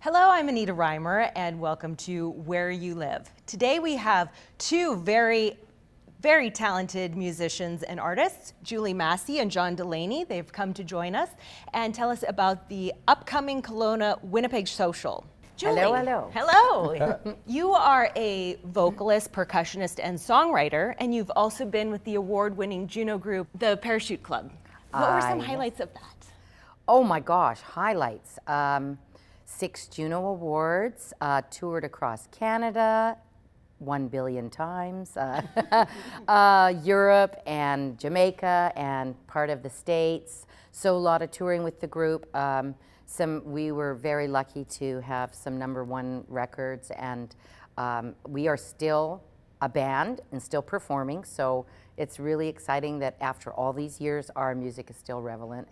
Hello, I'm Anita Reimer, and welcome to Where You Live. Today we have two very talented musicians and artists, Julie Masi and John Delaney. They've come to join us and tell us about the upcoming Kelowna Winnipeg Social. Julie. Hello. Hello. You are a vocalist, percussionist, and songwriter, and you've also been with the award-winning Juno group, the Parachute Club. What were some highlights of that? Oh my gosh, highlights. 6 Juno Awards, toured across Canada 1 billion times, Europe and Jamaica and part of the States. So a lot of touring with the group. We were very lucky to have some #1 records, and we are still a band and still performing. So it's really exciting that after all these years, our music is still relevant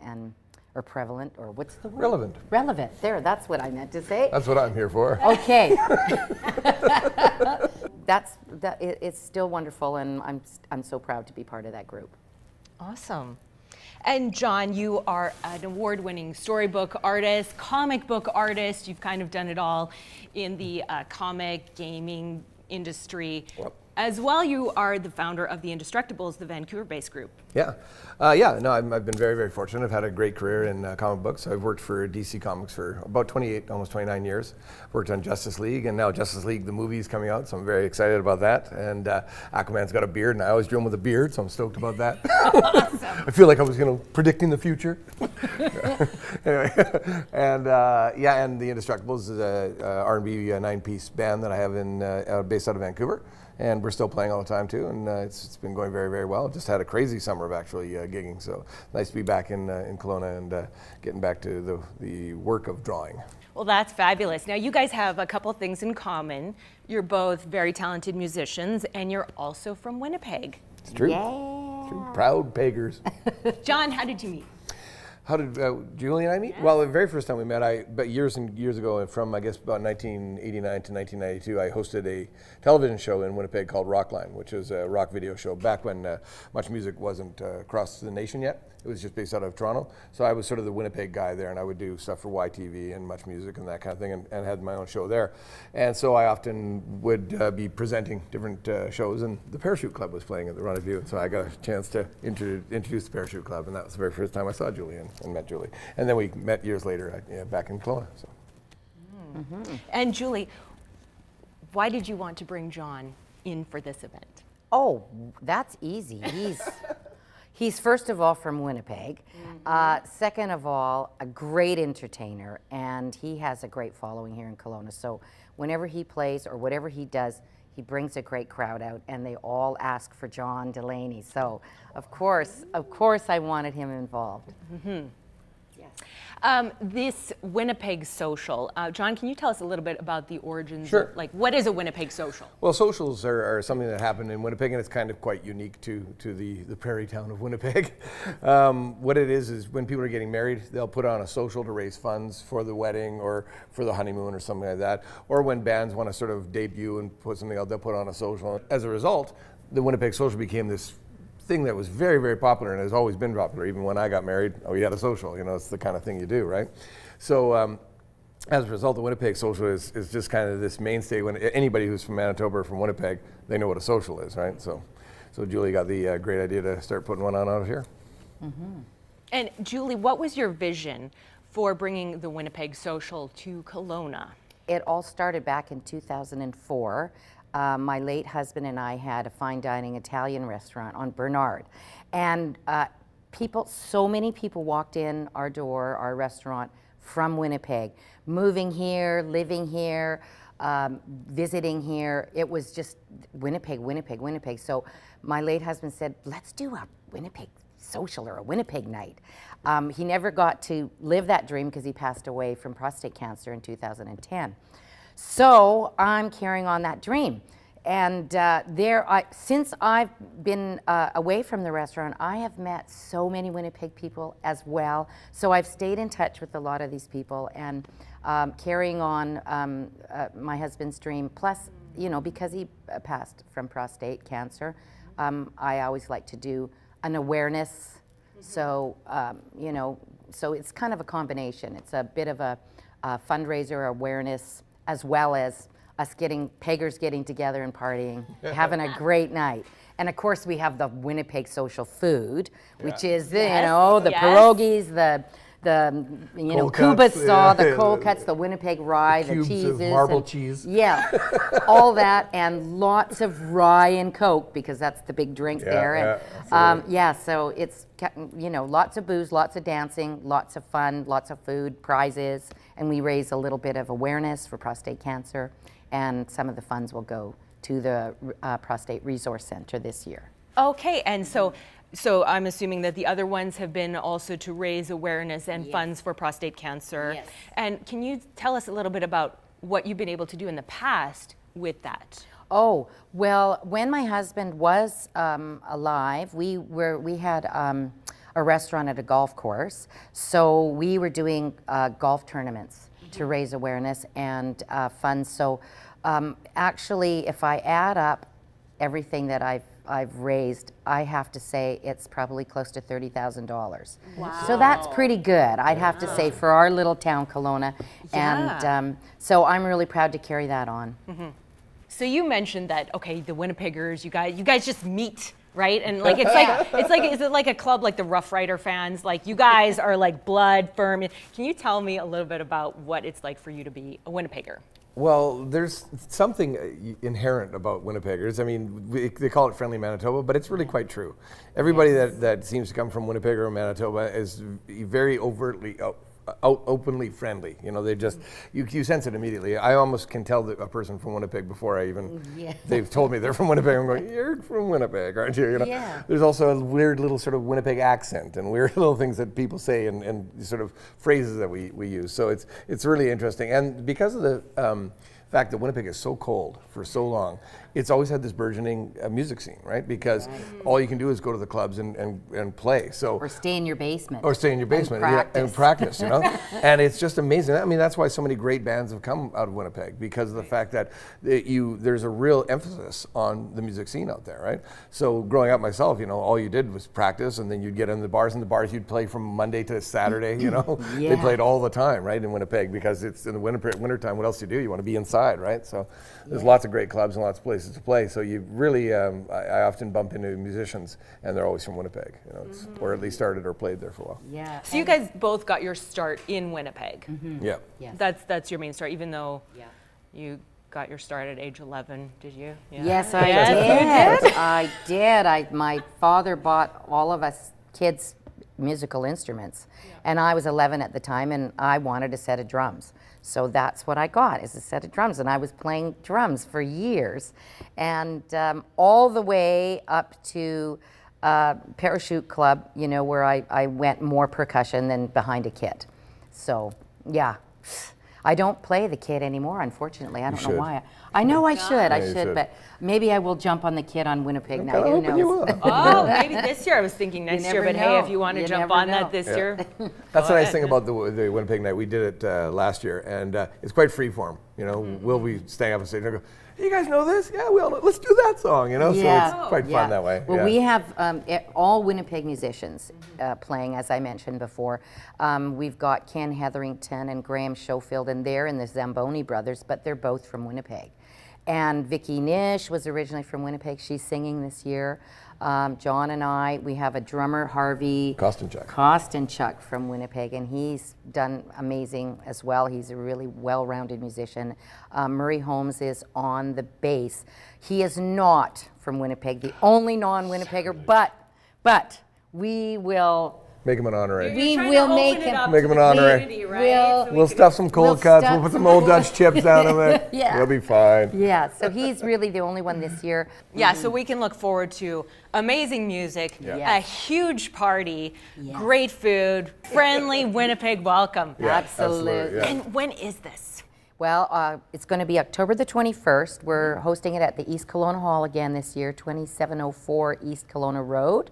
or prevalent, or what's the word? Relevant. Relevant. There, that's what I meant to say. That's what I'm here for. Okay. It's still wonderful, and I'm so proud to be part of that group. Awesome. And John, you are an award-winning storybook artist, comic book artist. You've kind of done it all in the comic gaming industry. Yep. As well, you are the founder of the Indestructibles, the Vancouver-based group. Yeah. No, I've been very fortunate. I've had a great career in comic books. I've worked for DC Comics for about 28, almost 29 years. Worked on Justice League, and now Justice League, the movie, is coming out, so I'm very excited about that. And Aquaman's got a beard, and I always dream with a beard, so I'm stoked about that. Awesome. I feel like I was, predicting the future. Anyway, and and the Indestructibles is a R&B 9-piece band that I have based out of Vancouver. And we're still playing all the time too, and it's been going very well. Just had a crazy summer of actually gigging, so nice to be back in Kelowna and getting back to the work of drawing. Well, that's fabulous. Now, you guys have a couple things in common. You're both very talented musicians, and you're also from Winnipeg. It's true. Yeah. True. Proud Pagers. John, how did you meet? How did Julie and I meet? Yeah. Well, the very first time we met, but years and years ago, from I guess about 1989 to 1992, I hosted a television show in Winnipeg called Rockline, which was a rock video show back when much music wasn't across the nation yet. It was just based out of Toronto. So I was sort of the Winnipeg guy there, and I would do stuff for YTV and Much Music and that kind of thing, and had my own show there. And so I often would be presenting different shows, and the Parachute Club was playing at the Rendezvous. So I got a chance to introduce the Parachute Club, and that was the very first time I saw Julie and met Julie. And then we met years later back in Kelowna. So. Mm-hmm. And Julie, why did you want to bring John in for this event? Oh, that's easy. He's first of all from Winnipeg. Mm-hmm. Second of all, a great entertainer, and he has a great following here in Kelowna. So whenever he plays or whatever he does, he brings a great crowd out, and they all ask for John Delaney. So of course I wanted him involved. Mm-hmm. This Winnipeg Social, John, can you tell us a little bit about the origins? Sure. What is a Winnipeg Social? Well, socials are something that happened in Winnipeg, and it's kind of quite unique to the prairie town of Winnipeg. What it is when people are getting married, they'll put on a social to raise funds for the wedding or for the honeymoon or something like that. Or when bands want to sort of debut and put something out, they'll put on a social. As a result, the Winnipeg Social became this thing that was very popular and has always been popular. Even when I got married, we had a social. It's the kind of thing you do, right? So as a result, the Winnipeg Social is just kind of this mainstay. When anybody who's from Manitoba or from Winnipeg, they know what a social is, right? So Julie got the great idea to start putting one on out here. Mm-hmm. And Julie, what was your vision for bringing the Winnipeg Social to Kelowna? It all started back in 2004. My late husband and I had a fine dining Italian restaurant on Bernard, and so many people walked in our door, our restaurant, from Winnipeg, moving here, living here, visiting here. It was just Winnipeg. So my late husband said, let's do a Winnipeg Social or a Winnipeg night. He never got to live that dream because he passed away from prostate cancer in 2010. So I'm carrying on that dream. And since I've been away from the restaurant, I have met so many Winnipeg people as well. So I've stayed in touch with a lot of these people and carrying on my husband's dream. Plus, because he passed from prostate cancer, I always like to do an awareness. So, so it's kind of a combination. It's a bit of a fundraiser awareness, as well as us Peggers getting together and partying, having a great night. And of course, we have the Winnipeg Social food, which is the pierogies, the Cold kubas, cuts, the cold cuts, the Winnipeg rye, the cubes cheeses, of marble cheese. Yeah, all that, and lots of rye and Coke, because that's the big drink there. And so it's lots of booze, lots of dancing, lots of fun, lots of food, prizes, and we raise a little bit of awareness for prostate cancer, and some of the funds will go to the Prostate Resource Center this year. Okay, and so I'm assuming that the other ones have been also to raise awareness and funds for prostate cancer. Yes. And can you tell us a little bit about what you've been able to do in the past with that? Oh, well, when my husband was alive, we had a restaurant at a golf course, so we were doing golf tournaments to raise awareness and funds. So actually, if I add up everything that I've raised, I have to say it's probably close to $30,000. Wow. So that's pretty good, I'd have to say, for our little town, Kelowna. Yeah. And so I'm really proud to carry that on. Mm-hmm. So you mentioned that, okay, the Winnipeggers, you guys just meet, right? And like it's like is it like a club like the Rough Rider fans? Like you guys are like blood firm. Can you tell me a little bit about what it's like for you to be a Winnipegger? Well, there's something inherent about Winnipeggers. I mean, they call it friendly Manitoba, but it's really quite true. Everybody that seems to come from Winnipeg or Manitoba is very overtly openly friendly. They just, you sense it immediately. I almost can tell a person from Winnipeg before I even, they've told me they're from Winnipeg. I'm going, you're from Winnipeg, aren't you? Yeah. There's also a weird little sort of Winnipeg accent and weird little things that people say and sort of phrases that we use. So it's really interesting. And because of the fact that Winnipeg is so cold for so long, it's always had this burgeoning music scene, right? Because all you can do is go to the clubs and play. So Or stay in your basement. Or stay in your basement And practice, And it's just amazing. I mean, that's why so many great bands have come out of Winnipeg, because of the fact that there's a real emphasis on the music scene out there, right? So growing up myself, all you did was practice, and then you'd get in the bars, and the bars you'd play from Monday to Saturday, They played all the time, right, in Winnipeg, because it's in the wintertime. What else do you do? You want to be inside, right? So there's lots of great clubs and lots of places to play. So you really, I often bump into musicians, and they're always from Winnipeg, or at least started or played there for a while. Yeah. So you guys both got your start in Winnipeg. Yeah. Yes. That's your main start, even though you got your start at age 11, did you? Yeah. Yes, I did. I did. My father bought all of us kids musical instruments, and I was 11 at the time, and I wanted a set of drums. So that's what I got, is a set of drums, and I was playing drums for years, and all the way up to Parachute Club, where I went more percussion than behind a kit. So yeah, I don't play the kit anymore, unfortunately. I don't know why. I know I should. I should, but maybe I will jump on the kit on Winnipeg now. Who knows? You will. Oh, maybe this year. I was thinking next year, but never hey, know. if you want to You jump never on that know. this year, That's the nice thing about the Winnipeg night. We did it last year, and it's quite freeform. We'll be staying up and saying, "You guys know this? Yeah, we all know. Let's do that song." So it's quite fun that way. Well, we have all Winnipeg musicians playing, as I mentioned before. We've got Ken Hetherington and Graham Schofield, and they're in the Zamboni Brothers, but they're both from Winnipeg. And Vicky Nish was originally from Winnipeg. She's singing this year. John and I, we have a drummer, Harvey Kostenchuk from Winnipeg, and he's done amazing as well. He's a really well-rounded musician. Murray Holmes is on the bass. He is not from Winnipeg, the only non-Winnipegger, but we will... Make him an honorary. We will make him an honorary. We'll stuff some cold cuts. We'll put some Old Dutch chips down in there. He'll be fine. Yeah, so he's really the only one this year. Yeah, so we can look forward to amazing music, a huge party, great food, friendly Winnipeg welcome. Yeah, Absolutely. yeah. And when is this? Well, it's going to be October the 21st. We're hosting it at the East Kelowna Hall again this year, 2704 East Kelowna Road.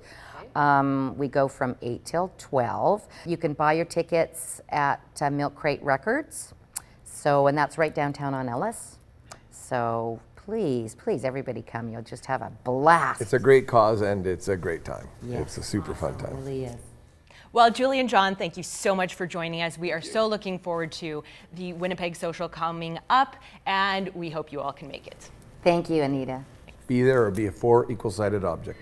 We go from 8 till 12. You can buy your tickets at Milk Crate Records. And that's right downtown on Ellis. So please, everybody come. You'll just have a blast. It's a great cause, and it's a great time. Yeah. It's a super fun time. It really is. Well, Julie and John, thank you so much for joining us. We are so looking forward to the Winnipeg Social coming up, and we hope you all can make it. Thank you, Anita. Be there or be a 4 equal-sided object.